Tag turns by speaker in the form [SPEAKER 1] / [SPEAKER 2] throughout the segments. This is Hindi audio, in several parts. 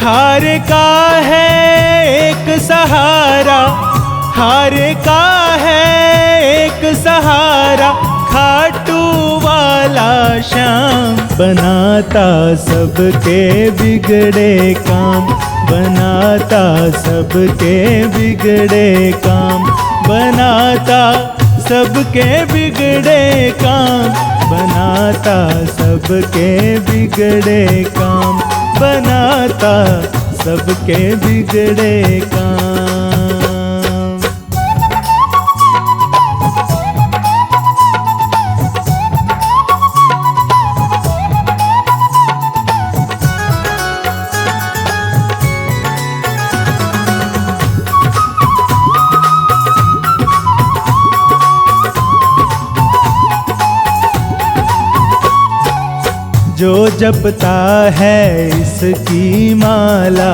[SPEAKER 1] हार का है एक सहारा, हार का है एक सहारा, खाटू वाला श्याम बनाता सबके बिगड़े काम, बनाता सबके बिगड़े काम, बनाता सबके बिगड़े काम, बनाता सबके बिगड़े काम, बनाता सबके बिगड़े काम। जो जपता है इसकी माला,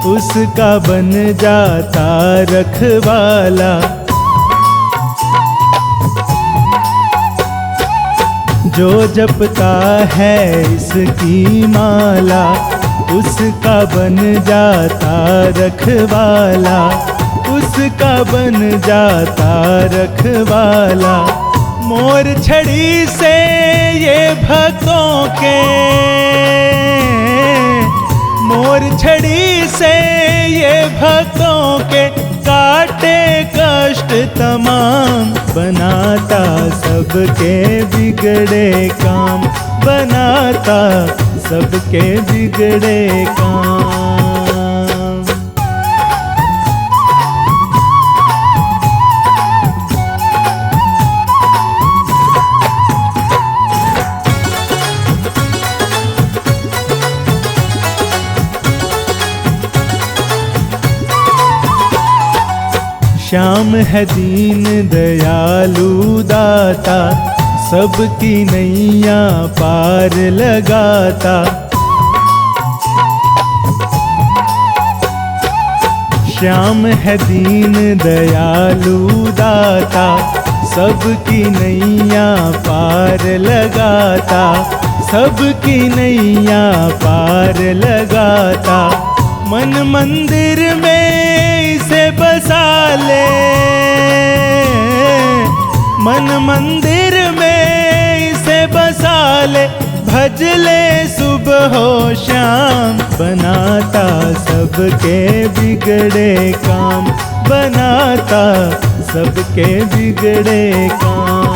[SPEAKER 1] उसका बन जाता रखवाला। जो जपता है इसकी माला, उसका बन जाता रखवाला, उसका बन जाता रखवाला। मोर छड़ी से ये भक्तों के, मोर छड़ी से ये भक्तों के काटे कष्ट तमाम, बनाता सबके बिगड़े काम, बनाता सबके बिगड़े काम। श्याम है दीन दयालु दाता, सबकी नैया पार लगाता। श्याम है दीन दयालु दाता, सबकी नैया पार लगाता, सबकी नैया पार लगाता। मन मंदिर में इसे बसा ले, मन मंदिर में इसे बसा ले, भज ले सुबह हो शाम, बनाता सबके बिगड़े काम, बनाता सबके बिगड़े काम।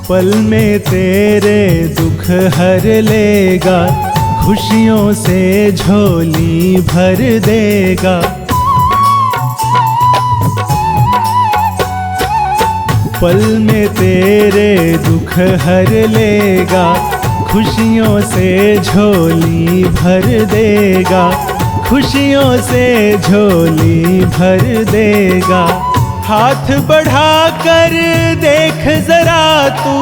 [SPEAKER 1] पल में तेरे दुख हर लेगा, खुशियों से झोली भर देगा। पल में तेरे दुख हर लेगा, खुशियों से झोली भर देगा, खुशियों से झोली भर देगा। हाथ बढ़ा कर देख जरा तू,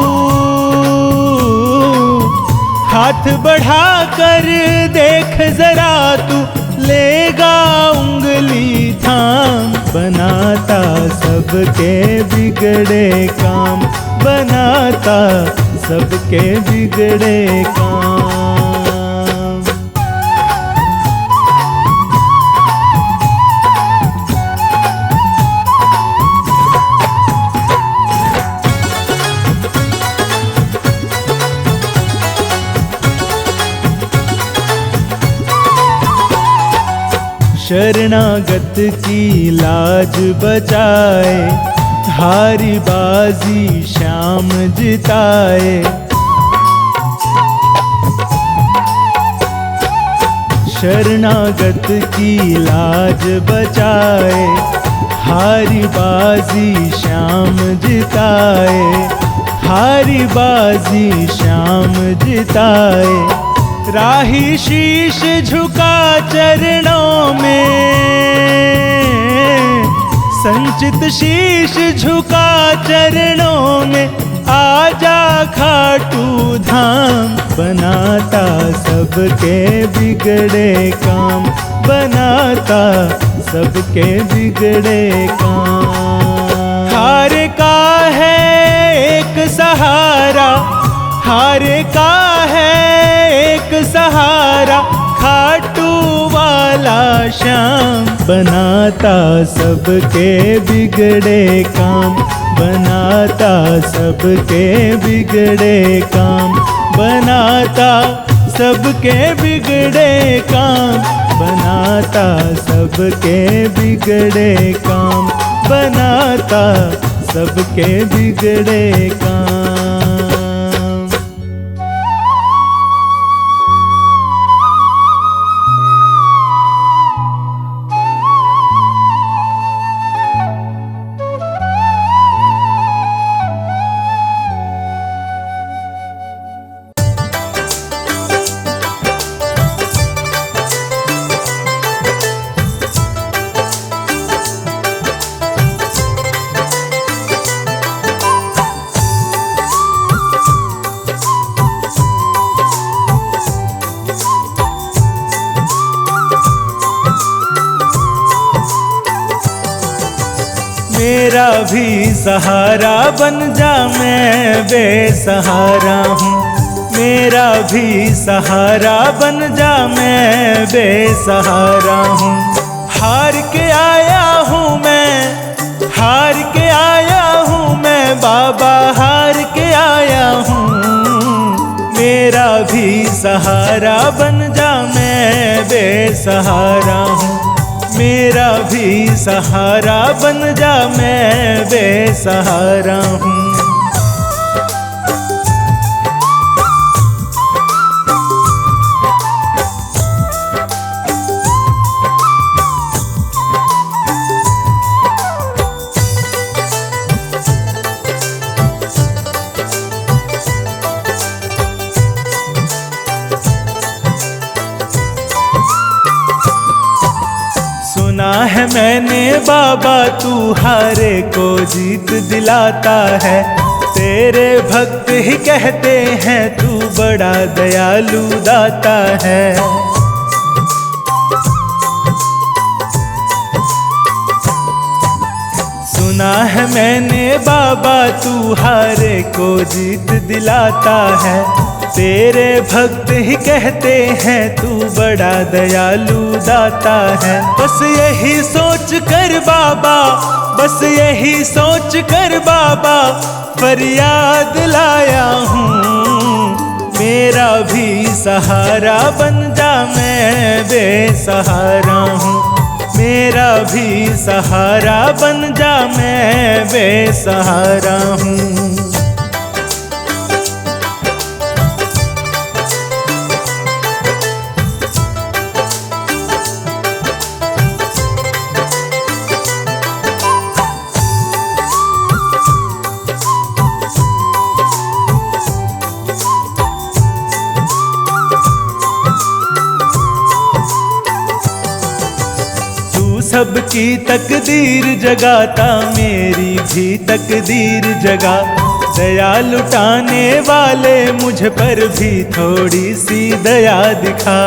[SPEAKER 1] हाथ बढ़ा कर देख जरा तू, लेगा उंगली थाम, बनाता सबके बिगड़े काम, बनाता सबके बिगड़े काम। शरणागत की लाज बचाए, हारी बाजी श्याम जिताए। शरणागत की लाज बचाए, हारी बाजी श्याम जिताए, हारी बाजी श्याम जिताए। राही शीश झुका चरणों में, संचित शीश झुका चरणों में, आजा खाटू धाम। बनाता सबके बिगड़े काम, बनाता सबके बिगड़े काम। हार का है एक सहारा, हार का है एक सहारा, खाटू वाला श्याम। बनाता सबके बिगड़े काम, बनाता सबके बिगड़े काम, बनाता सबके बिगड़े काम, बनाता सबके बिगड़े काम, बनाता सबके बिगड़े काम। मेरा भी सहारा बन जा, मैं बेसहारा हूँ। मेरा भी सहारा बन जा, मैं बेसहारा हूँ। हार के आया हूँ मैं, हार के आया हूँ मैं, बाबा हार के आया हूँ। मेरा भी सहारा बन जा, मैं बेसहारा हूँ। मेरा भी सहारा बन जा, मैं बेसहारा हूँ। सुना है मैंने बाबा तू हारे को जीत दिलाता है। तेरे भक्त ही कहते हैं तू बड़ा दयालु दाता है। सुना है मैंने बाबा तू हारे को जीत दिलाता है। तेरे भक्त ही कहते हैं तू बड़ा दयालु दाता है। बस यही सोच कर बाबा, बस यही सोच कर बाबा फरियाद लाया हूँ। मेरा भी सहारा बन जा, मैं बेसहारा हूँ। मेरा भी सहारा बन जा, मैं बेसहारा हूँ। सबकी तकदीर जगाता, मेरी भी तकदीर जगा। दया लुटाने वाले मुझ पर भी थोड़ी सी दया दिखा।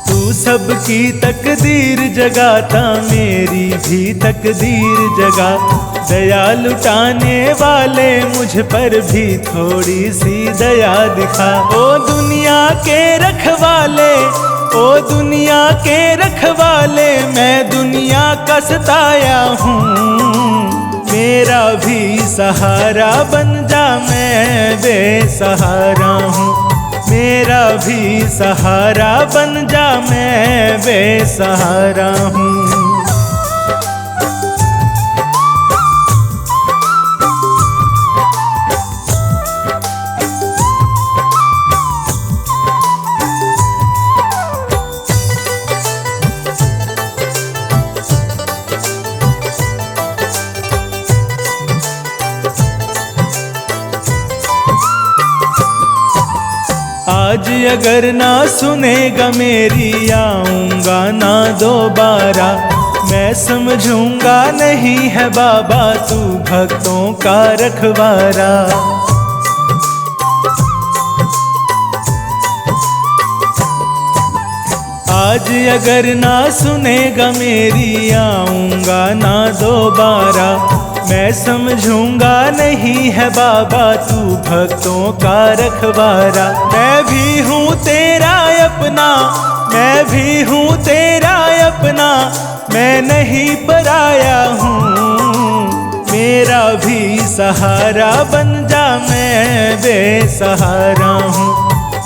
[SPEAKER 1] तू सबकी तकदीर जगाता, मेरी भी तकदीर जगा। दया लुटाने वाले मुझ पर भी थोड़ी सी दया दिखा। ओ दुनिया के रखवाले, ओ दुनिया के रखवाले, मैं दुनिया का सताया हूँ। मेरा भी सहारा बन जा, मैं बेसहारा हूँ। मेरा भी सहारा बन जा, मैं बेसहारा हूँ। आज अगर ना सुनेगा मेरी आऊंगा ना दोबारा। मैं समझूंगा नहीं है बाबा तू भक्तों का रखवारा। आज अगर ना सुनेगा मेरी आऊंगा ना दोबारा। मैं समझूंगा नहीं है बाबा तू भक्तों का रखवारा। मैं भी हूँ तेरा अपना, मैं भी हूँ तेरा अपना, मैं नहीं पराया हूँ। मेरा भी सहारा बन जा, मैं बेसहारा हूँ।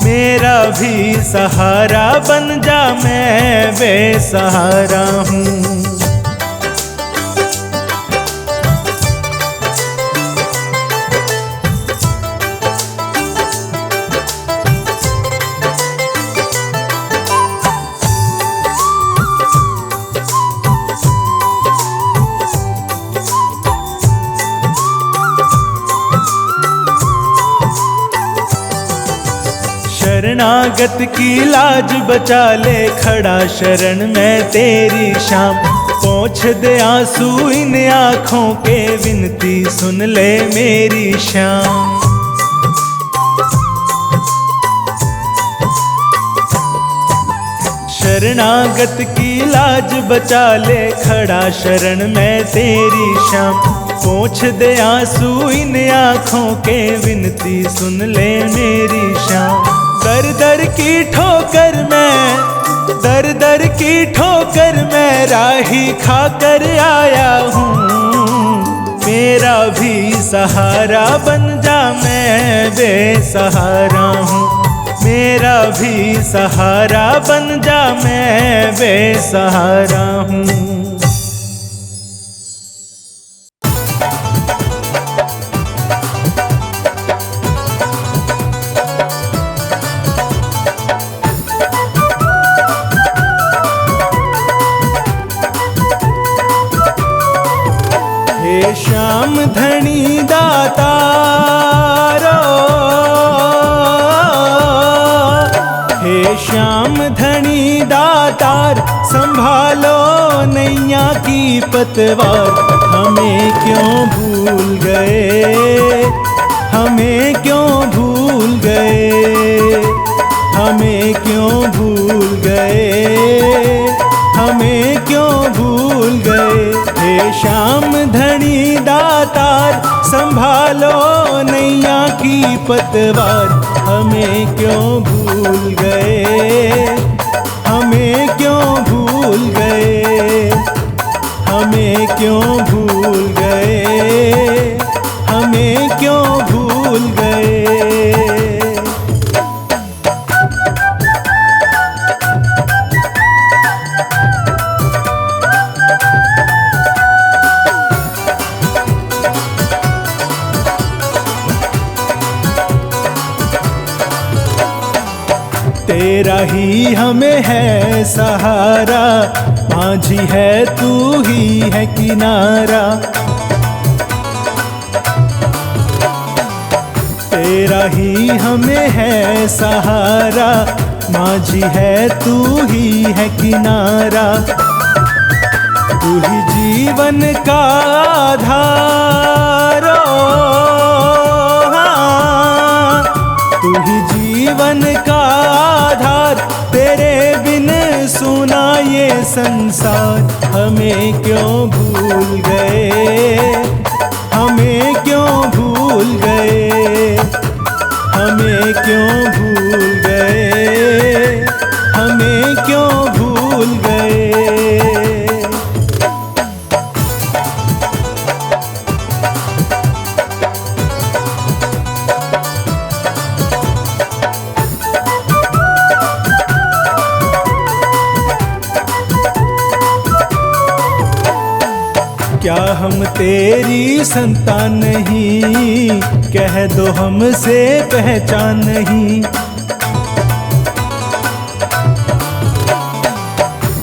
[SPEAKER 1] मेरा भी सहारा बन जा, मैं बेसहारा हूँ। शरणागत की लाज बचा ले, खड़ा शरण में तेरी शाम। पोंछ दे आंसू इन आँखों के, विनती सुन ले मेरी शाम। शरणागत की लाज बचा ले, खड़ा शरण में तेरी शाम। पोंछ दे आंसू इन आँखों के, विनती सुन ले मेरी शाम। दर दर की ठोकर में, दर दर की ठोकर में राही खाकर आया हूँ। मेरा भी सहारा बन जा, मैं बेसहारा हूँ। मेरा भी सहारा बन जा, मैं बेसहारा हूँ। हे श्याम धनी दातारो, हे श्याम धनी दातार, संभालो नैया की पतवार। हमें क्यों भूल गए, हमें क्यों भूल गए, हमें क्यों भूल गए, हमें क्यों भूल गए। हे श्याम धनी दातार, संभालो नैया की पतवार। हमें क्यों भूल गए, हमें क्यों भूल गए, हमें क्यों भूल गए, हमें क्यों भूल गए। तेरा ही हमें है सहारा, माझी है तू ही है किनारा। तेरा ही हमें है सहारा, माझी है तू ही है किनारा। तू ही जीवन का आधार, तू ही जीवन का आधार। तेरे बिन सुना ये संसार। हमें क्यों भूल गए, हमें क्यों भूल गए, हमें क्यों भूल गए, हमें क्यों भूल गए। क्या हम तेरी संतान नहीं, कह दो हमसे पहचान नहीं।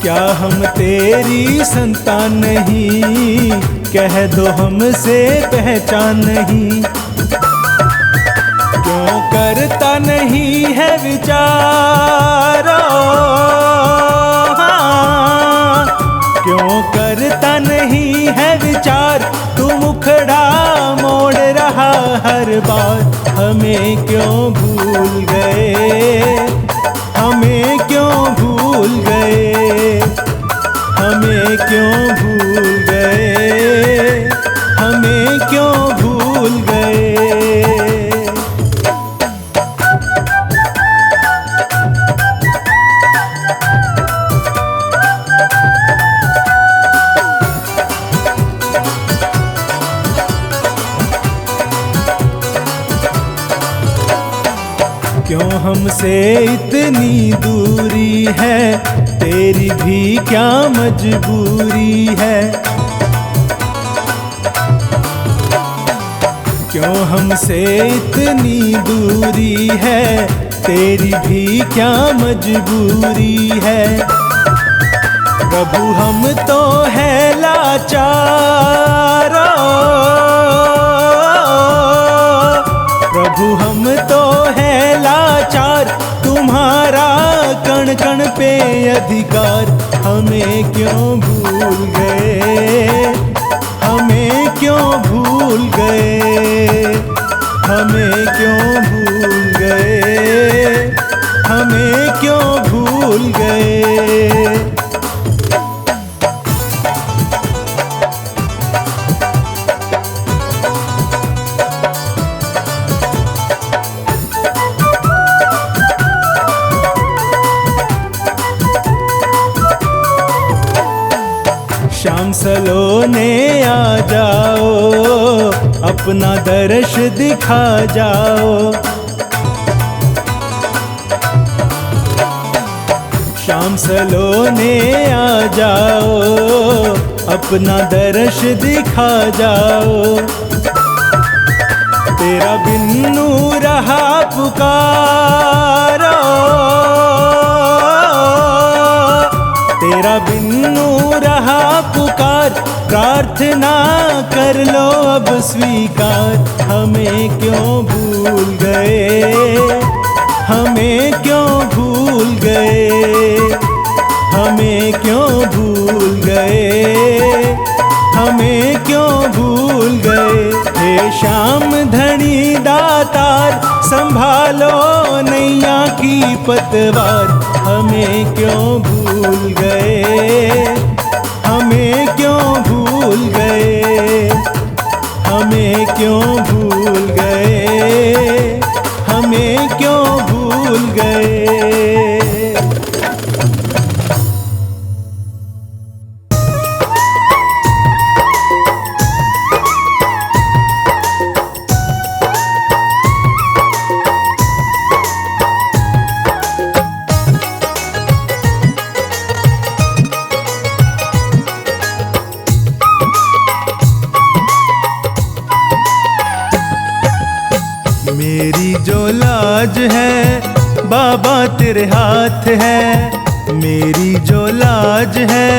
[SPEAKER 1] क्या हम तेरी संतान नहीं, कह दो हमसे पहचान नहीं। क्यों करता नहीं है विचार, क्यों करता नहीं है विचार, तू मुखड़ा मोड़ रहा हर बार। हमें क्यों भूल गए, हमें क्यों भूल गए, हमें क्यों भूल गए, हमें क्यों भूल गए। क्यों हमसे इतनी दूरी है, तेरी भी क्या मजबूरी है। क्यों हमसे इतनी दूरी है, तेरी भी क्या मजबूरी है। प्रभु हम तो है लाचार, प्रभु हम तो है लाचार, तुम्हारा कण कण पे अधिकार। हमें क्यों भूल गए, हमें क्यों भूल गए, हमें क्यों भूल गए, हमें क्यों भूल गए। शाम सलोने आ जाओ, अपना दर्श दिखा जाओ। शाम सलोने आ जाओ, अपना दर्श दिखा जाओ। तेरा बिन्नू रहा पुकारो, तेरा बिन्नू रहा पुकार। प्रार्थना कर लो अब स्वीकार। हमें क्यों भूल गए, हमें क्यों भूल गए, हमें क्यों भूल गए, हमें क्यों भूल गए। हे श्याम धनी दातार, संभालो नैया की पतवार। हमें क्यों भूल गए, हमें क्यों भूल गए, हमें क्यों भूल गए, हमें क्यों भूल गए। मेरी जो लाज है बाबा तेरे हाथ है, मेरी जो लाज है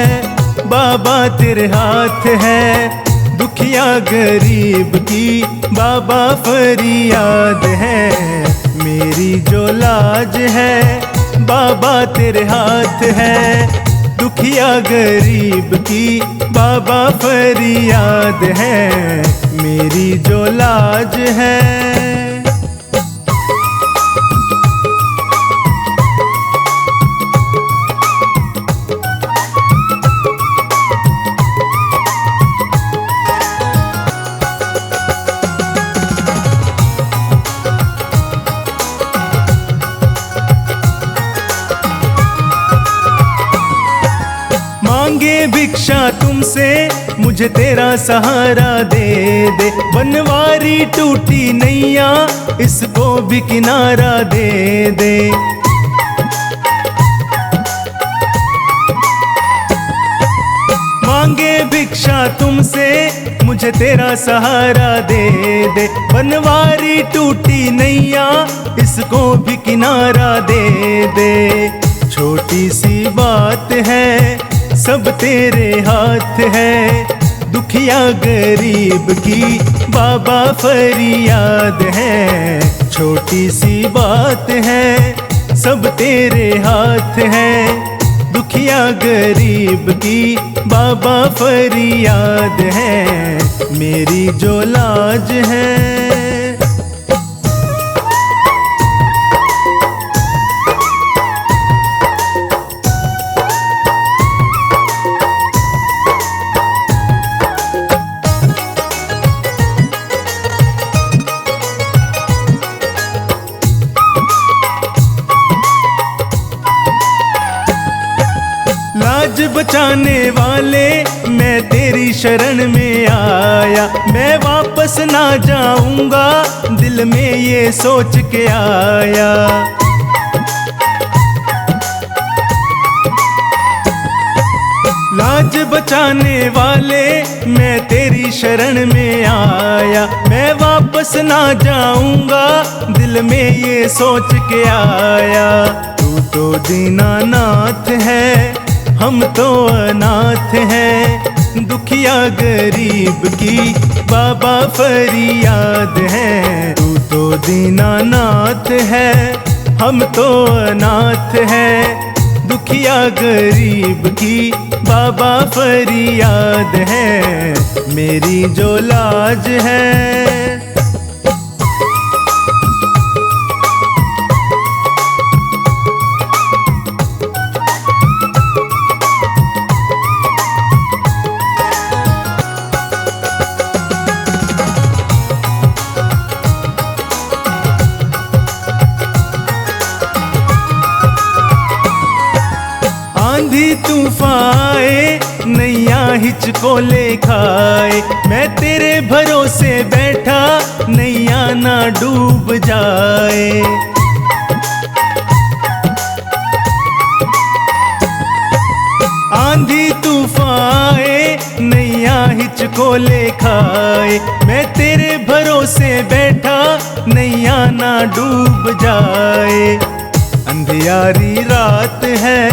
[SPEAKER 1] बाबा तेरे हाथ है। दुखिया गरीब की बाबा फरियाद है, मेरी जो लाज है बाबा तेरे हाथ है। दुखिया गरीब की बाबा फरियाद है, मेरी जो लाज है। मांगे भिक्षा तुमसे मुझे तेरा सहारा दे दे। बनवारी टूटी नैया इसको भी किनारा दे दे। मांगे भिक्षा तुमसे मुझे तेरा सहारा दे दे। बनवारी टूटी नैया इसको भी किनारा दे दे। छोटी सी बात है सब तेरे हाथ है, दुखिया गरीब की बाबा फरियाद है। छोटी सी बात है, सब तेरे हाथ है। दुखिया गरीब की बाबा फरियाद है, मेरी जो लाज है। लाज बचाने वाले मैं तेरी शरण में आया, मैं वापस ना जाऊंगा दिल में ये सोच के आया। लाज बचाने वाले मैं तेरी शरण में आया, मैं वापस ना जाऊंगा दिल में ये सोच के आया। तू तो दीनानाथ है, हम तो अनाथ हैं। दुखिया गरीब की बाबा फरियाद है, तू तो दीनानाथ है, हम तो अनाथ हैं। दुखिया गरीब की बाबा फरियाद है, मेरी जो लाज है। आंधी तूफान आए, नैया हिचकोले खाए, मैं तेरे भरोसे बैठा, नैया ना डूब जाए। आंधी तूफान आए, नैया हिचकोले खाए, मैं तेरे भरोसे बैठा, नैया ना डूब जाए। अंधियारी रात है,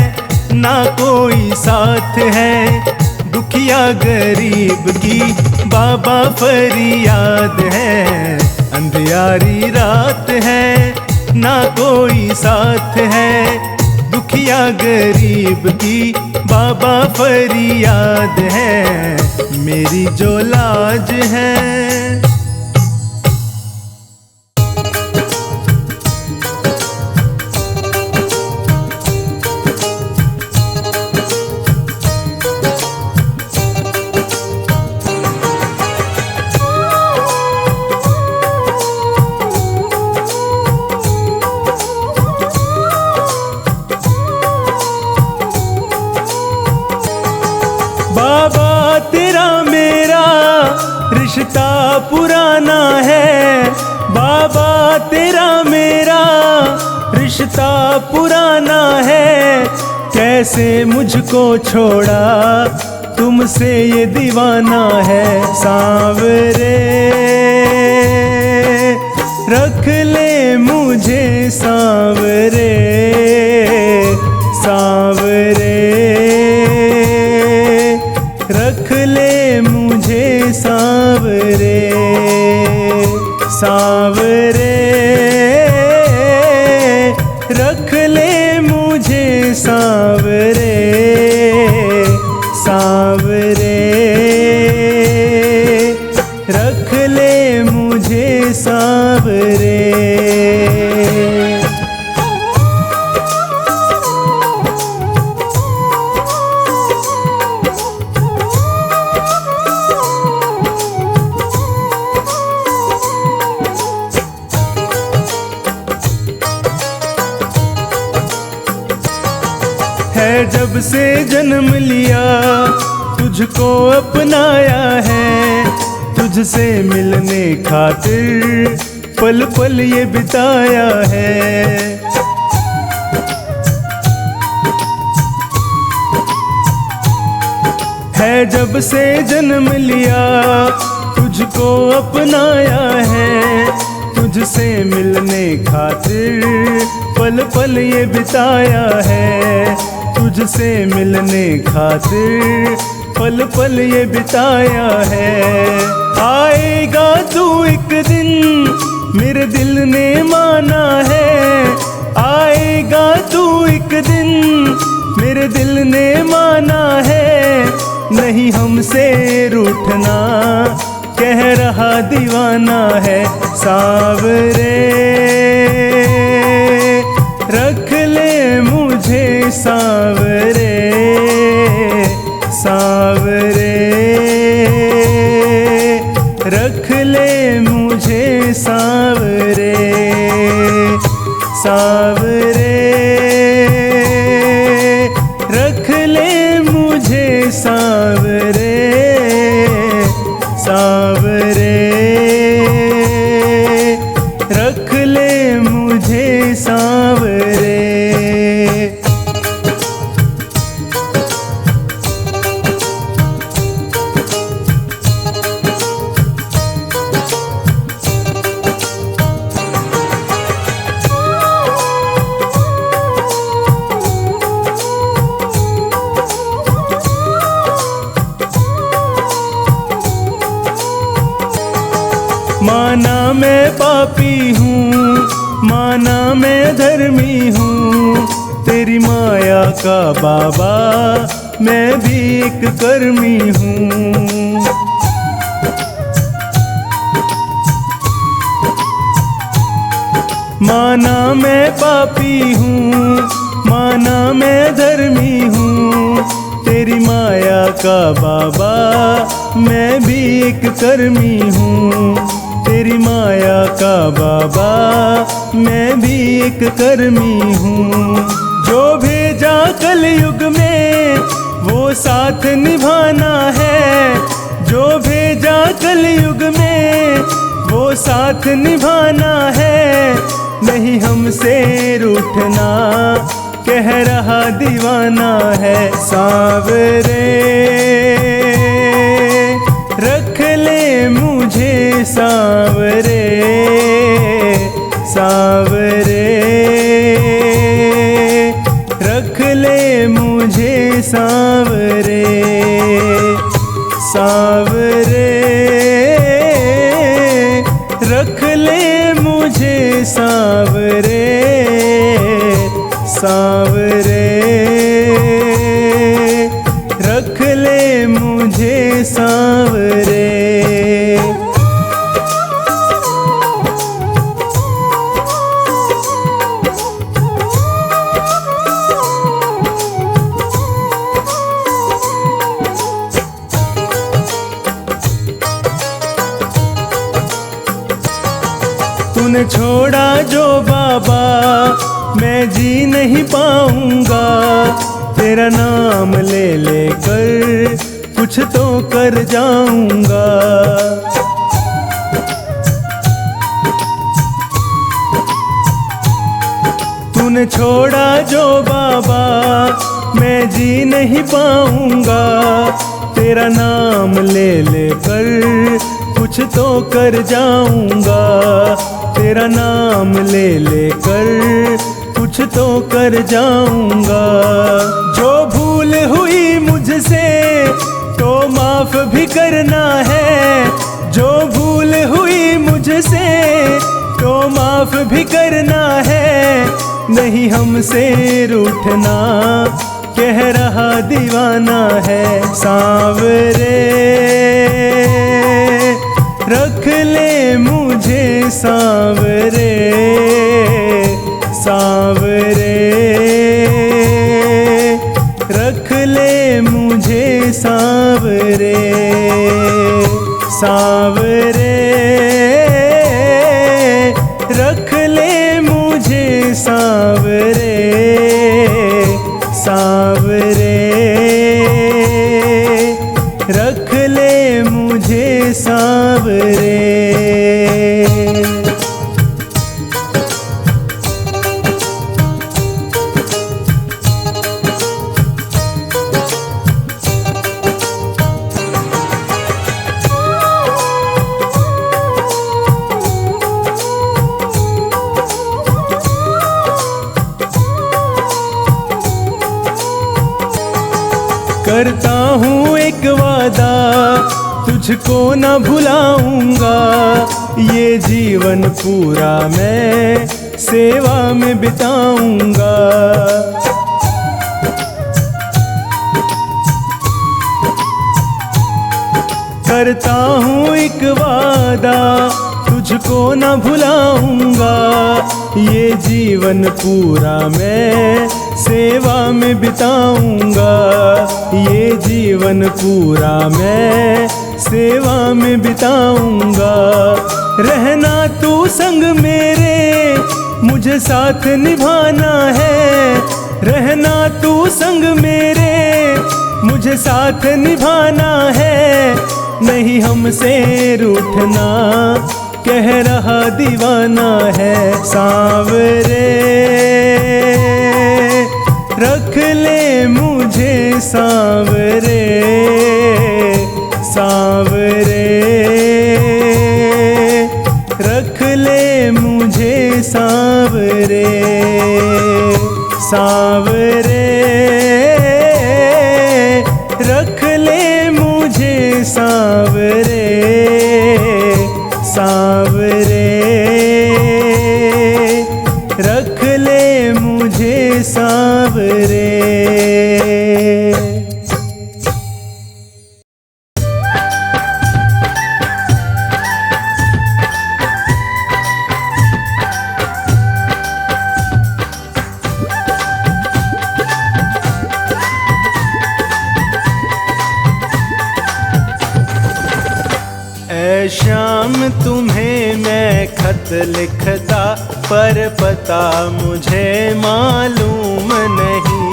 [SPEAKER 1] ना कोई साथ है। दुखिया गरीब की बाबा फरियाद है, अंधियारी रात है, ना कोई साथ है। दुखिया गरीब की बाबा फरियाद है, मेरी जो लाज है। बाबा तेरा मेरा रिश्ता पुराना है, बाबा तेरा मेरा रिश्ता पुराना है। कैसे मुझको छोड़ा, तुमसे ये दीवाना है। सांवरे रख ले मुझे, सांवरे सांवरे रख ले मुझे, सांवरे सांवरे रख ले मुझे, सांवरे सांवरे रख ले मुझे, सांवरे। है जब से जन्म लिया, तुझको अपनाया है। तुझसे मिलने खातिर पल पल ये बिताया है। है जब से जन्म लिया, तुझको अपनाया है। तुझसे मिलने खातिर पल पल ये बिताया है। तुझसे मिलने खातिर पल पल ये बिताया है। आएगा तू एक दिन, मेरे दिल ने माना है आएगा तू एक दिन। मेरे दिल ने माना है नहीं हमसे रूठना, कह रहा दीवाना है सावरे। रख ले मुझे सावरे, सावरे। रख ले मुझे सावरे, सावरे। रख ले मुझे सावरे, सावरे। रख ले मुझे सावरे। माना मैं पापी हूँ, माना मैं धर्मी हूँ, तेरी माया का बाबा मैं भी एक कर्मी हूँ। माना मैं पापी हूँ, माना मैं धर्मी हूँ, तेरी माया का बाबा मैं भी एक कर्मी हूँ। तेरी माया का बाबा मैं भी एक कर्मी हूँ। जो भेजा कलयुग में वो साथ निभाना है, जो भेजा कलयुग में वो साथ निभाना है। नहीं हमसे रूठना, कह रहा दीवाना है सावरे। रख ले मुझे सावरे, सावरे। रख ले मुझे सावरे, सावरे। रख ले मुझे सावरे, सावरे। रख ले मुझे सावरे। तूने छोड़ा जो बाबा मैं जी नहीं पाऊंगा, तेरा नाम ले लेकर कुछ तो कर जाऊंगा। तूने छोड़ा जो बाबा मैं जी नहीं पाऊंगा, तेरा नाम ले लेकर कुछ तो कर जाऊंगा। तेरा नाम ले लेकर कुछ तो कर जाऊंगा। जो भूल हुई मुझसे तो माफ भी करना है, जो भूल हुई मुझसे तो माफ भी करना है। नहीं हमसे रूठना, कह रहा दीवाना है सावरे। रख ले मुझे सावरे, सावरे। रख ले मुझे सावरे, सावरे। रख ले मुझे सावरे, सावरे। रख ले मुझे सावरे। करता हूँ एक वादा, तुझको न भुलाऊंगा। ये जीवन पूरा मैं सेवा में बिताऊंगा। करता हूँ एक वादा, तुझको न भुलाऊंगा। ये जीवन पूरा मैं सेवा में बिताऊंगा। ये जीवन पूरा मैं सेवा में बिताऊंगा। रहना तू संग मेरे, मुझे साथ निभाना है। रहना तू संग मेरे, मुझे साथ निभाना है। नहीं हमसे रूठना, कह रहा दीवाना है। सांवरे रख ले मुझे सांवरे, सांवरे रख ले मुझे सांवरे, सांवरे रख ले मुझे सांवरे, सांवरे रख ले मुझे सांवरे। शाम तुम्हें मैं खत लिखता, पर पता मुझे मालूम नहीं।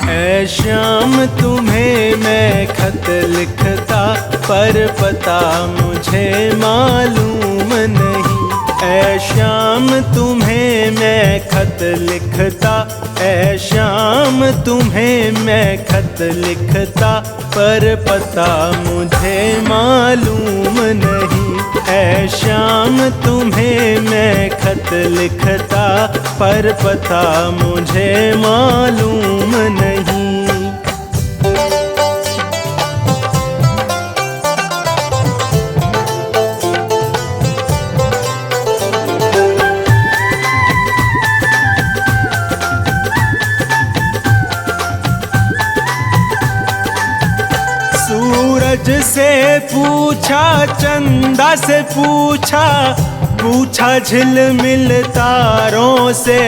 [SPEAKER 1] ऐ शाम तुम्हें मैं खत लिखता, पर पता मुझे मालूम नहीं। ऐ शाम तुम्हें मैं खत लिखता, ऐ शाम तुम्हें मैं खत लिखता, पर पता मुझे मालूम नहीं। ऐ शाम तुम्हें मैं खत लिखता, पर पता मुझे मालूम नहीं। सूरज से पूछा, चंदा से पूछा, पूछा झिलमिल तारों से।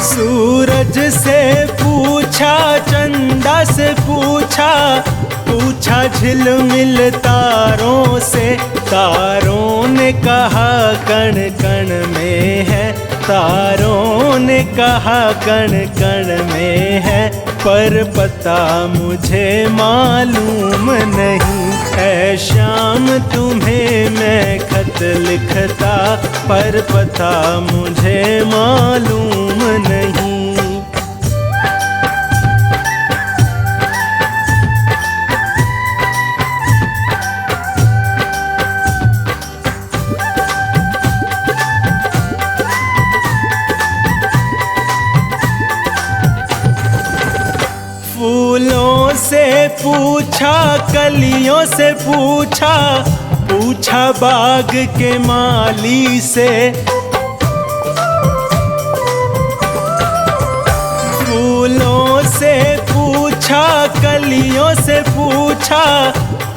[SPEAKER 1] सूरज से पूछा, चंदा से पूछा, पूछा झिलमिल तारों से। तारों ने कहा कण कण में है, तारों ने कहा कण कण में है, पर पता मुझे मालूम नहीं। ऐ शाम तुम्हें मैं खत लिखता, पर पता मुझे मालूम नहीं। फूलों से पूछा, कलियों से पूछा, पूछा बाग के माली से। फूलों से पूछा, कलियों से पूछा,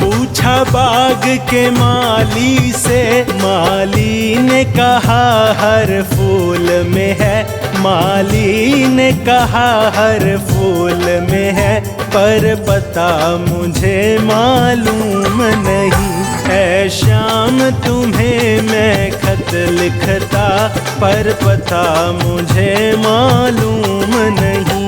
[SPEAKER 1] पूछा बाग के माली से। माली ने कहा हर फूल में है, माली ने कहा हर फूल में है, पर पता मुझे मालूम नहीं। ऐ शाम तुम्हें मैं खत लिखता, पर पता मुझे मालूम नहीं।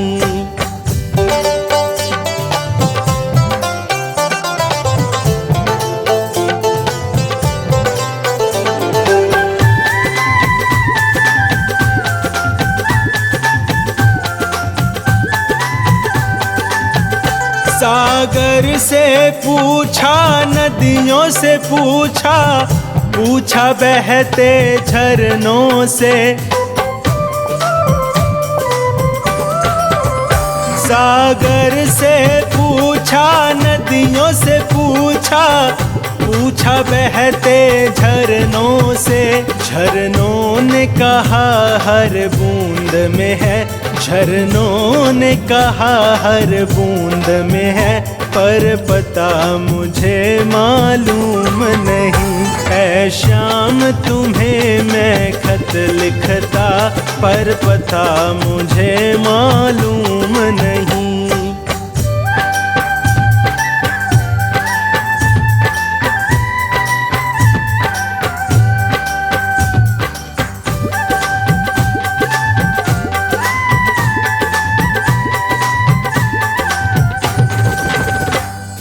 [SPEAKER 1] सागर से पूछा, नदियों से पूछा, पूछा बहते झरनों से। सागर से पूछा, नदियों से पूछा, पूछा बहते झरनों से। झरनों ने कहा हर बूंद में है, झरनों ने कहा हर बूंद में है, पर पता मुझे मालूम नहीं। ऐ शाम तुम्हें मैं खत लिखता, पर पता मुझे मालूम नहीं।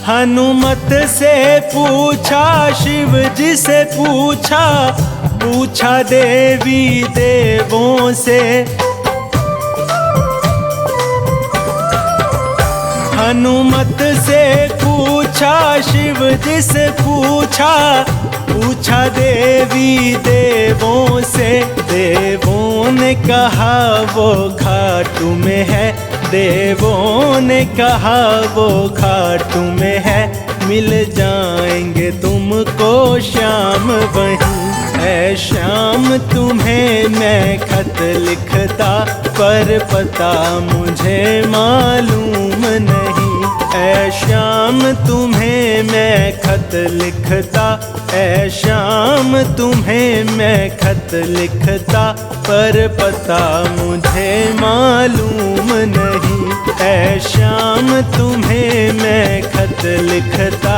[SPEAKER 1] हनुमत से पूछा, शिव जी से पूछा, पूछा देवी देवों से। हनुमत से पूछा, शिव जी से पूछा, पूछा देवी देवों से। देवों ने कहा वो खाटू में है, देवों ने कहा वो खाटू में है, मिल जाएंगे तुमको श्याम वहीं। ऐ श्याम तुम्हें मैं खत लिखता, पर पता मुझे मालूम नहीं। ऐ श्याम तुम्हें मैं खत लिखता, ऐ श्याम तुम्हें मैं खत लिखता, पर पता मुझे मालूम नहीं। ऐ श्याम तुम्हें मैं खत लिखता,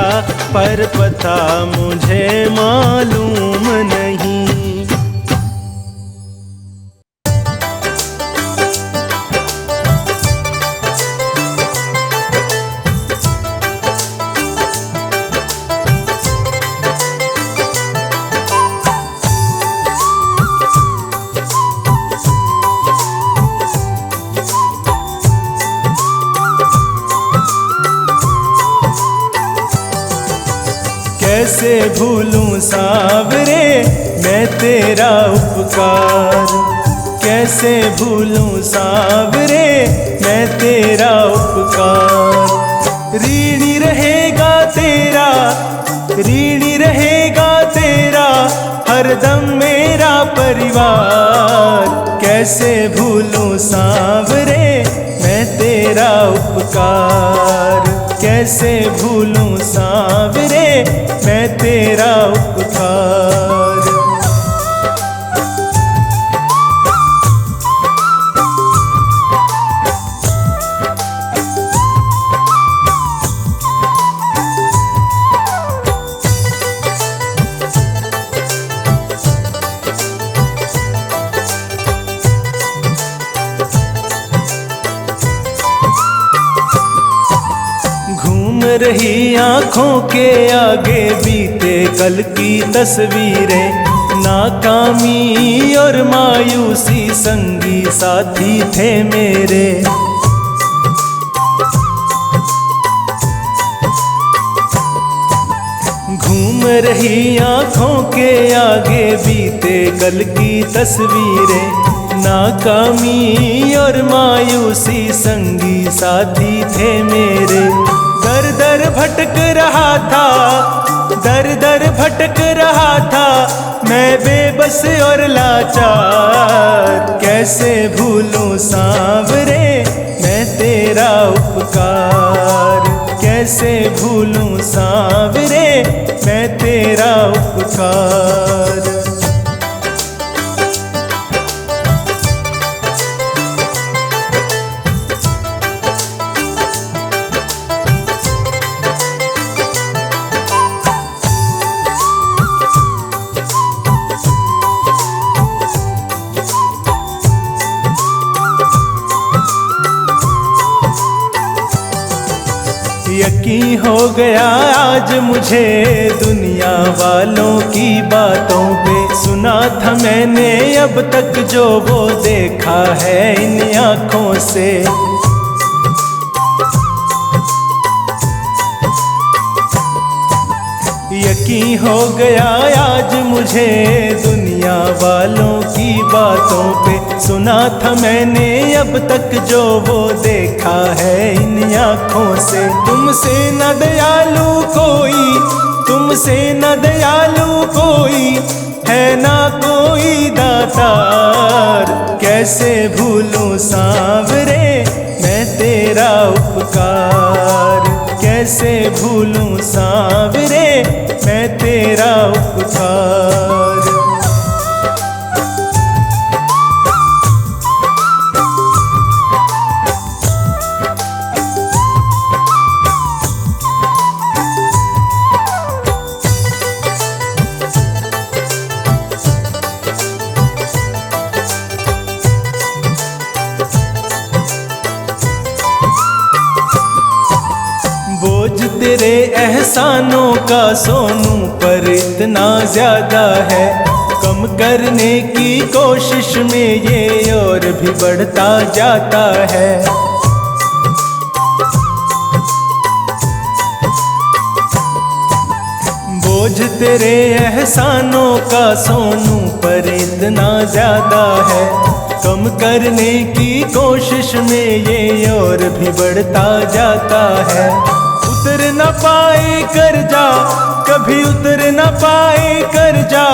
[SPEAKER 1] पर पता मुझे मालूम नहीं। कैसे भूलूं सावरे मैं तेरा उपकार, कैसे भूलूं सावरे मैं तेरा उपकार। ऋणी रहेगा तेरा, ऋणी रहेगा तेरा हरदम मेरा परिवार। कैसे भूलूं सावरे मैं तेरा उपकार, कैसे भूलूं सावरे मैं तेरा उपकार। रही आँखों के आगे बीते कल की तस्वीरें, नाकामी और मायूसी संगी साथी थे मेरे। घूम रही आँखों के आगे बीते कल की तस्वीरें, नाकामी और मायूसी संगी साथी थे मेरे। दर दर भटक रहा था, दर दर भटक रहा था मैं बेबस और लाचार। कैसे भूलूं सांवरे मैं तेरा उपकार, कैसे भूलूं सांवरे मैं तेरा उपकार। यकीन हो गया आज मुझे दुनिया वालों की बातों पे, सुना था मैंने अब तक जो वो देखा है इन आँखों से। यकीन हो गया आज मुझे दुनिया वालों की बातों पे। सुना था मैंने अब तक जो वो देखा है इन आँखों से। तुमसे न दयालु कोई, तुमसे न दयालु कोई, है ना कोई दातार। कैसे भूलूं सांवरे मैं तेरा उपकार, कैसे भूलूं सांवरे मैं तेरा उपकार। बोझ तेरे एहसानों का सोनू पर इतना ज्यादा है, कम करने की कोशिश में ये और भी बढ़ता जाता है। बोझ तेरे एहसानों का सोनू पर इतना ज्यादा है, कम करने की कोशिश में ये और भी बढ़ता जाता है। उतर न पाए कर्जा कभी, उतर न पाए कर्जा,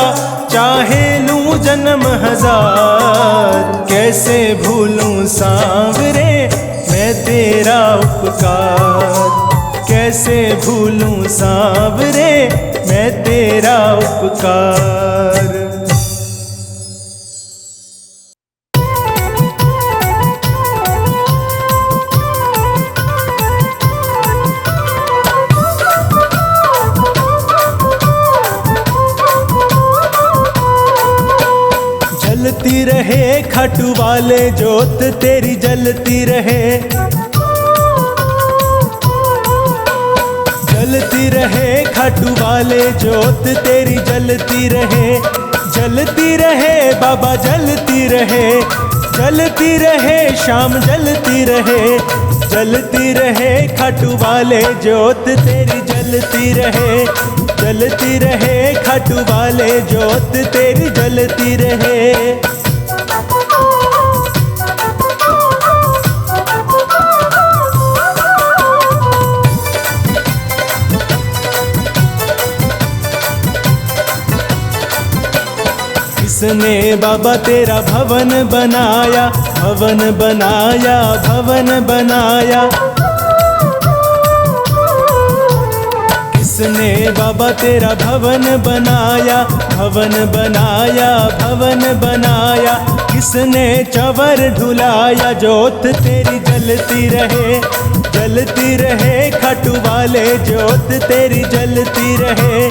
[SPEAKER 1] चाहे लूं जन्म हजार। कैसे भूलूं सांवरे मैं तेरा उपकार, कैसे भूलूं सांवरे मैं तेरा उपकार। जलती रहे खाटू वाले जोत तेरी जलती रहे, जलती रहे खाटू वाले जोत तेरी जलती रहे। जलती रहे बाबा जलती रहे, जलती रहे शाम जलती रहे। जलती रहे खाटू वाले जोत तेरी जलती रहे, जलती रहे खाटू वाले जोत तेरी जलती रहे। किसने बाबा तेरा भवन बनाया, भवन बनाया, भवन बनाया। किसने बाबा तेरा भवन बनाया, भवन बनाया, भवन बनाया। किसने चवर ढुलाया जोत तेरी जलती रहे, जलती रहे खाटू वाले जोत तेरी जलती रहे।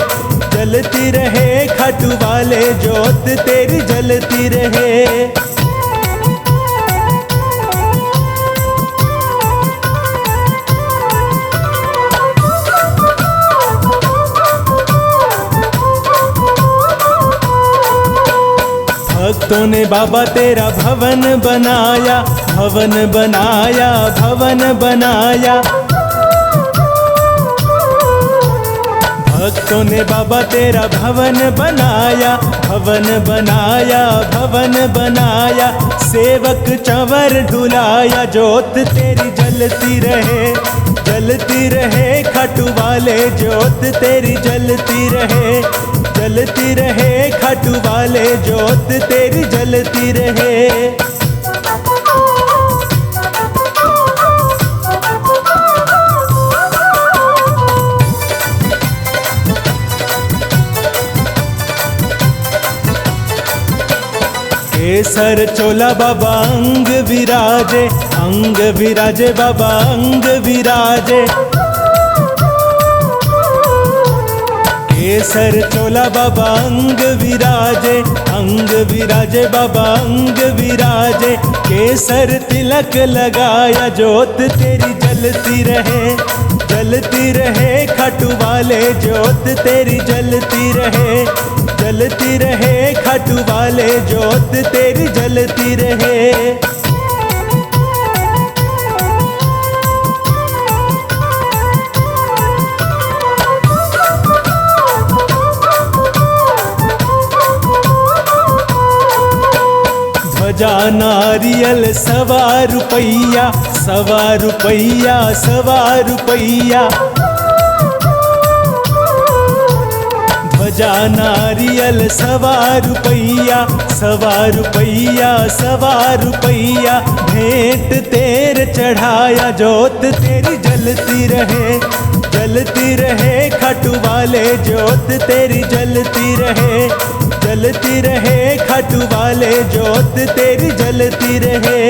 [SPEAKER 1] जलती रहे खाटू वाले जोत तेरी जलती रहे। भक्तों ने बाबा तेरा भवन बनाया, भवन बनाया, भवन बनाया। भक्तों ने बाबा तेरा भवन बनाया, भवन बनाया, भवन बनाया। सेवक चंवर ढुलाया जोत तेरी जलती रहे, जलती रहे खाटू वाले जोत तेरी जलती रहे। जलती रहे खाटू वाले जोत तेरी जलती रहे। केसर चोला बाबा अंग विराजे, अंग विराजे बाबा अंग विराजे। केसर चोला बाबा अंग विराजे, अंग विराजे बाबा अंग विराजे। केसर तिलक लगाया जोत तेरी जलती रहे, जलती रहे खाटू वाले जोत तेरी जलती रहे। जलती रहे खाटू वाले जोत तेरी जलती रहे। भजा नारियल 1.25 रुपैया, 1.25 रुपैया, 1.25 रुपैया। भजा नारियल 1.25 रुपैया, 1.25 रुपैया, 1.25 रुपैया। भेंट तेरे चढ़ाया, जोत तेरी जलती रहे, जलती रहे खाटू वाले, जोत तेरी जलती रहे, जलती रहे खाटू वाले, जोत तेरी जलती रहे।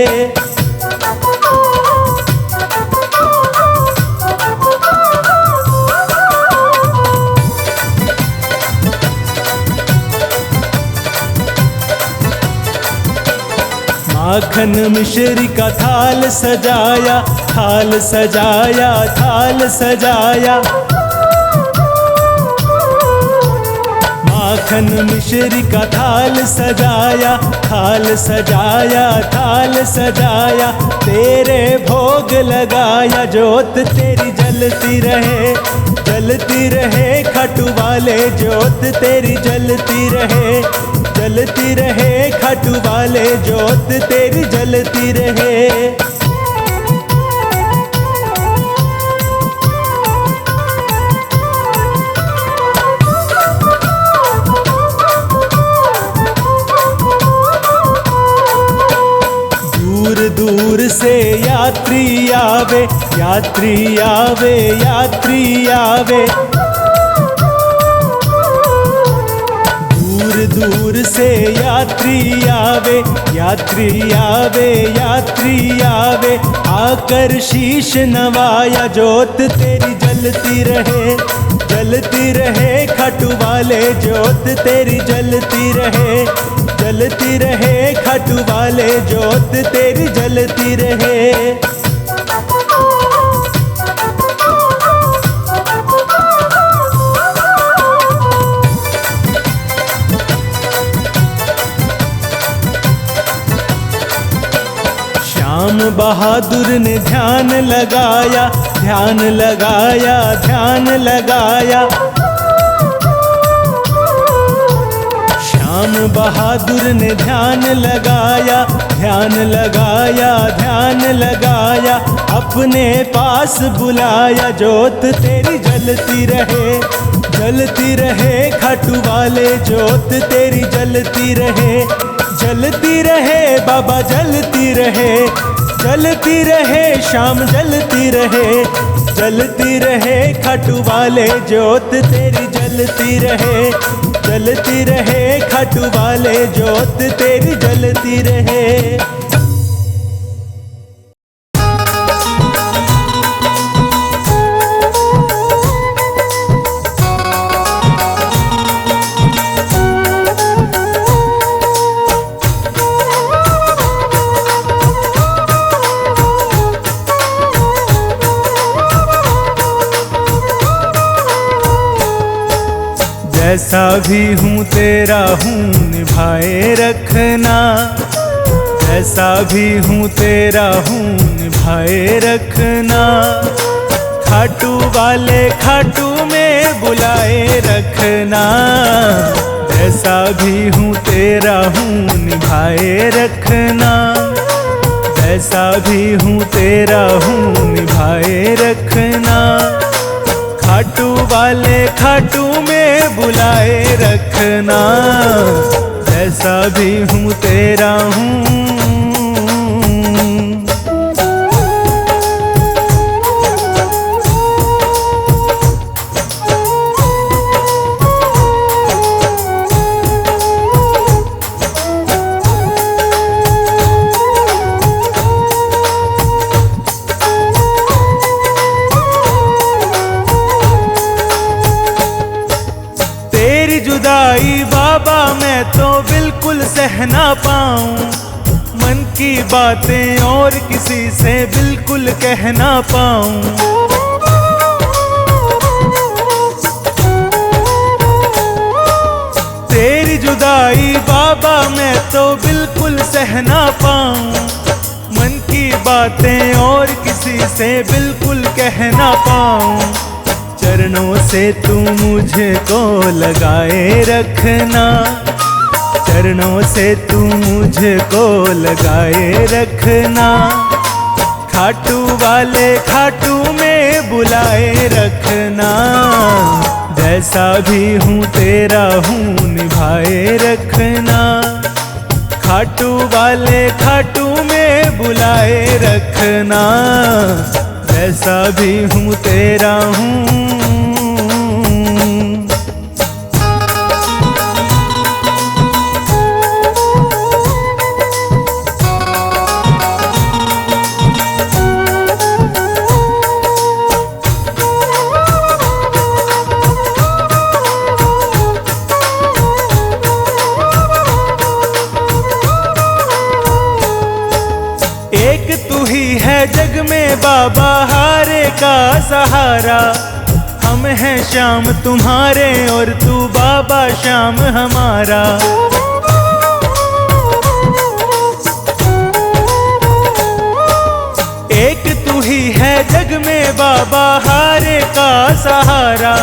[SPEAKER 1] माखन मिश्री का थाल सजाया, थाल सजाया, थाल सजाया। माखन मिश्री का थाल सजाया, थाल सजाया, थाल सजाया। तेरे भोग लगाया, जोत तेरी जलती रहे, जलती रहे खाटू वाले, जोत तेरी जलती रहे, जलती रहे खाटू वाले, जोत तेरी जलती रहे। दूर दूर से यात्री आवे, यात्री आवे, यात्री आवे। दूर दूर से यात्री आवे, यात्री आवे, यात्री आवे। आकर शीश नवाया, जोत तेरी जलती रहे, जलती रहे खाटू वाले, जोत तेरी जलती रहे, जलती रहे खाटू वाले, जोत तेरी जलती रहे। श्याम बहादुर ने ध्यान लगाया, ध्यान लगाया, ध्यान लगाया। श्याम बहादुर ने ध्यान लगाया, ध्यान लगाया, ध्यान लगाया। अपने पास बुलाया, जोत तेरी जलती रहे, जलती रहे खाटू वाले, जोत तेरी जलती रहे, जलती रहे बाबा, जलती रहे, जलती रहे शाम, जलती रहे, जलती रहे खाटू वाले, जोत तेरी जलती रहे, जलती रहे खाटू वाले, जोत तेरी जलती रहे। जैसा भी हूँ तेरा हूँ निभाए रखना, जैसा भी हूँ तेरा हूँ निभाए रखना। खाटू वाले खाटू में बुलाए रखना, जैसा भी हूँ तेरा हूँ निभाए रखना, जैसा भी हूँ तेरा हूँ निभाए रखना। खाटू वाले खाटू में बुलाए रखना, जैसा भी हूँ तेरा हूँ। जुदाई बाबा मैं तो बिल्कुल सह ना पाऊं, मन की बातें और किसी से बिल्कुल कह ना पाऊं। तेरी जुदाई बाबा मैं तो बिल्कुल सह ना पाऊं, मन की बातें और किसी से बिल्कुल कह ना पाऊं। चरणों से तू मुझे को लगाए रखना, चरणों से तू मुझको लगाए रखना, खाटू वाले खाटू में बुलाए रखना। जैसा भी हूँ तेरा हूँ निभाए रखना, खाटू वाले खाटू में बुलाए रखना। जैसा भी हूँ तेरा हूँ। एक तू ही है जग में बाबा हारे का सहारा, हम हैं श्याम तुम्हारे और तू बाबा श्याम हमारा। एक तू ही है जग में बाबा हारे का सहारा,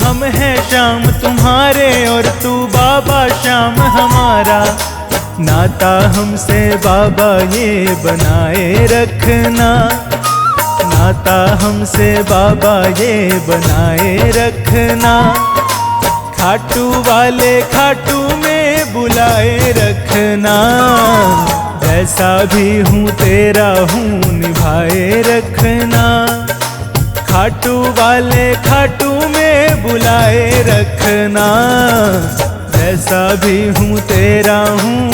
[SPEAKER 1] हम हैं श्याम तुम्हारे और तू बाबा श्याम हमारा। नाता हमसे बाबा ये बनाए रखना, नाता हमसे बाबा ये बनाए रखना। खाटू वाले खाटू में बुलाए रखना, जैसा भी हूँ तेरा हूँ निभाए रखना। खाटू वाले खाटू में बुलाए रखना, जैसा भी हूँ तेरा हूँ।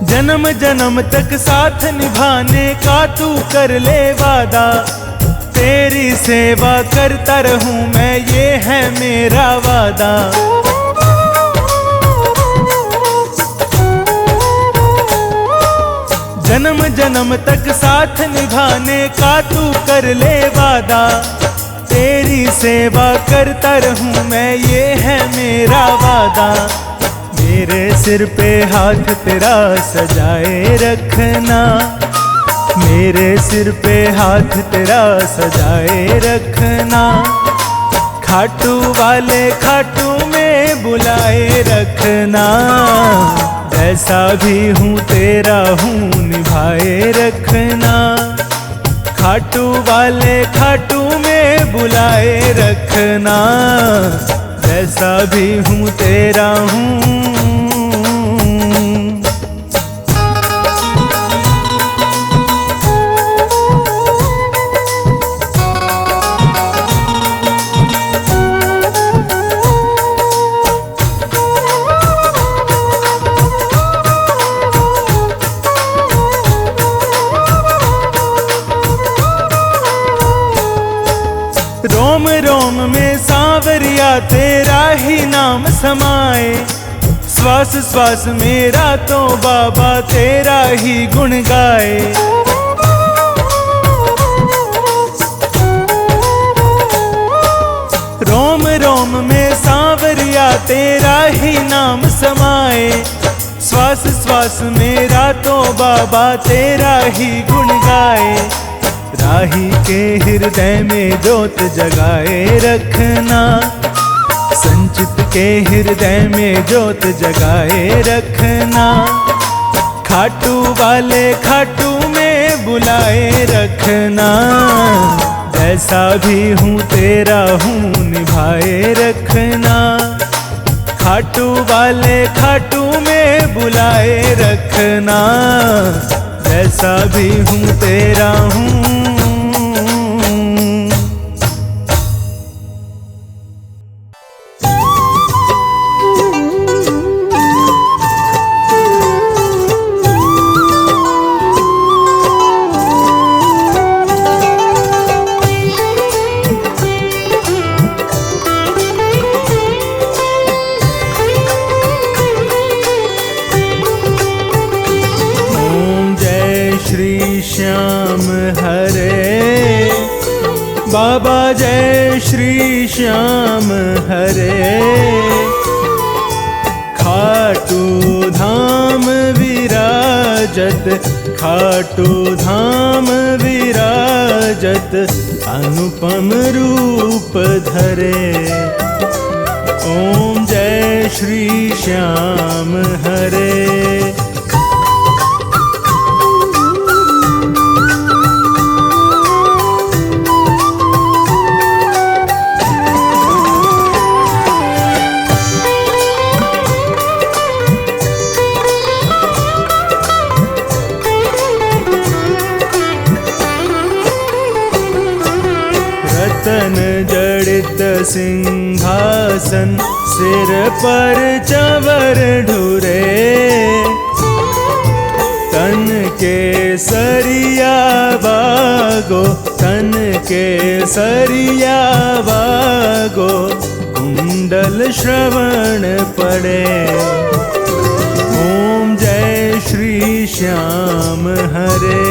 [SPEAKER 1] जन्म जन्म तक साथ निभाने का तू कर ले वादा, तेरी सेवा करता रहूं मैं ये है मेरा वादा। जन्म जन्म तक साथ निभाने का तू कर ले वादा, तेरी सेवा करता रहूं मैं ये है मेरा वादा। मेरे सिर पे हाथ तेरा सजाए रखना, मेरे सिर पे हाथ तेरा सजाए रखना। खाटू वाले खाटू में बुलाए रखना, जैसा भी हूँ तेरा हूँ निभाए रखना। खाटू वाले खाटू में बुलाए रखना, जैसा भी हूँ तेरा हूँ। रोम रोम में सांवरिया तेरा ही नाम समाए, श्वास श्वास मेरा तो बाबा तेरा ही गुण गाए। रोम रोम में सांवरिया तेरा ही नाम समाए, श्वास श्वास मेरा तो बाबा तेरा ही गुण गाए। राही के हृदय में ज्योत जगाए रखना, संचित के हृदय में ज्योत जगाए रखना। खाटू वाले खाटू में बुलाए रखना, जैसा भी हूँ तेरा हूँ निभाए रखना। खाटू वाले खाटू में बुलाए रखना, जैसा भी हूँ तेरा हूँ। श्याम हर बाबा जय श्री श्याम हरे। खाटू धाम विराजत, खाटू धाम विराजत, अनुपम रूप धरे। ओम जय श्री श्याम हरे। रतन जड़ित सिंहासन, सिर पर चंवर ढुरे। तन के सरिया बागो, तन के सरिया बागो, कुंडल श्रवण पड़े। ओम जय श्री श्याम हरे।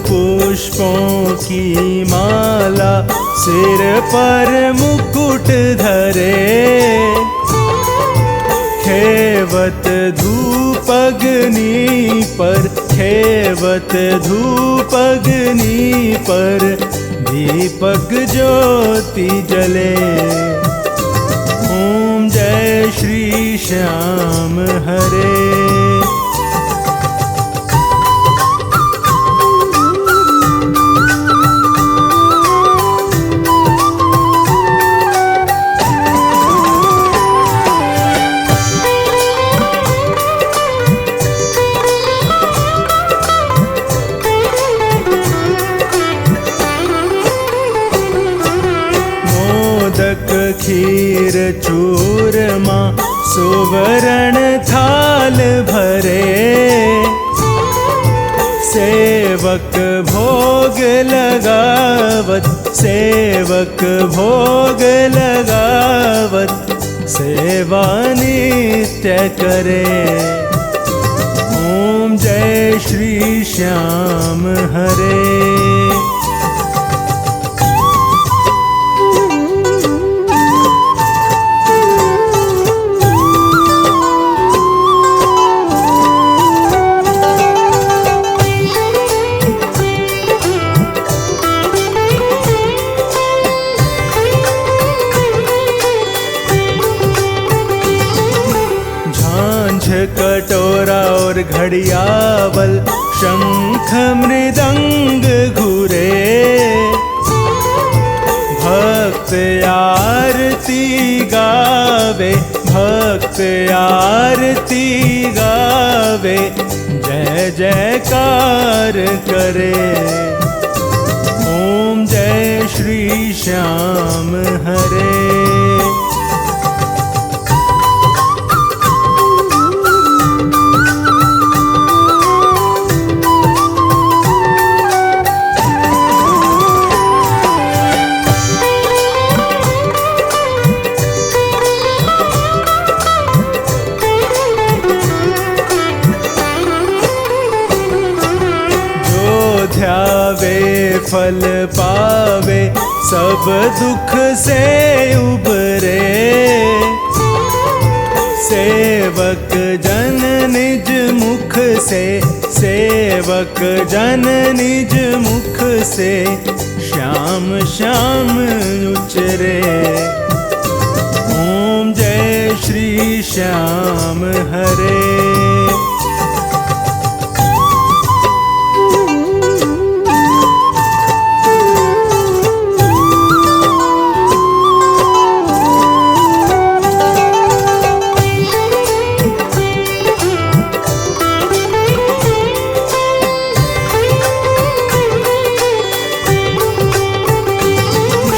[SPEAKER 1] पुष्पों की माला, सिर पर मुकुट धरे। खेवत धूप अग्नि पर, खेवत धूप अग्नि पर, दीपक ज्योति जले। ओम जय श्री श्याम हरे। खीर चूरमा, सुवर्ण थाल भरे। सेवक भोग लगावत, सेवक भोग लगावत, सेवा नित्य करे। ओम जय श्री श्याम हरे। कटोरा और घड़ियावल, शंख मृदंग घुरे। भक्त आरती गावे, भक्त आरती गावे, जय जयकार करे। ओम जय श्री श्याम हरे। ध्यावे फल पावे, सब दुख से उबरे। सेवक जन निज मुख से, सेवक जन निज मुख से, श्याम श्याम उचरे। ओम जय श्री श्याम हरे।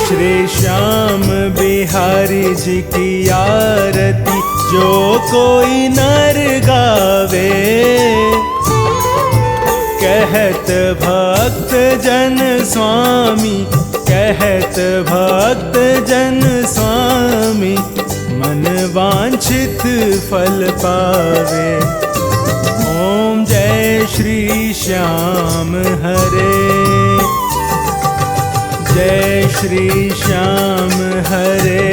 [SPEAKER 1] श्री श्याम बिहारी जी की आरती, जो कोई नर गावे, कहत भक्त जन स्वामी, कहत भक्त जन स्वामी, मन वांछित फल पावे। ओम जय श्री श्याम हरे, जय श्री श्याम हरे,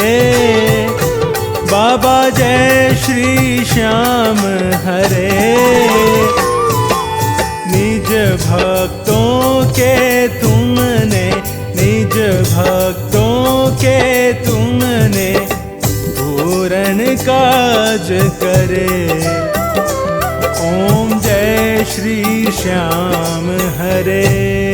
[SPEAKER 1] बाबा जय श्री श्याम हरे। निज भक्तों के तुमने, निज भक्तों के तुमने पूर्ण काज करे। ओम जय श्री श्याम हरे।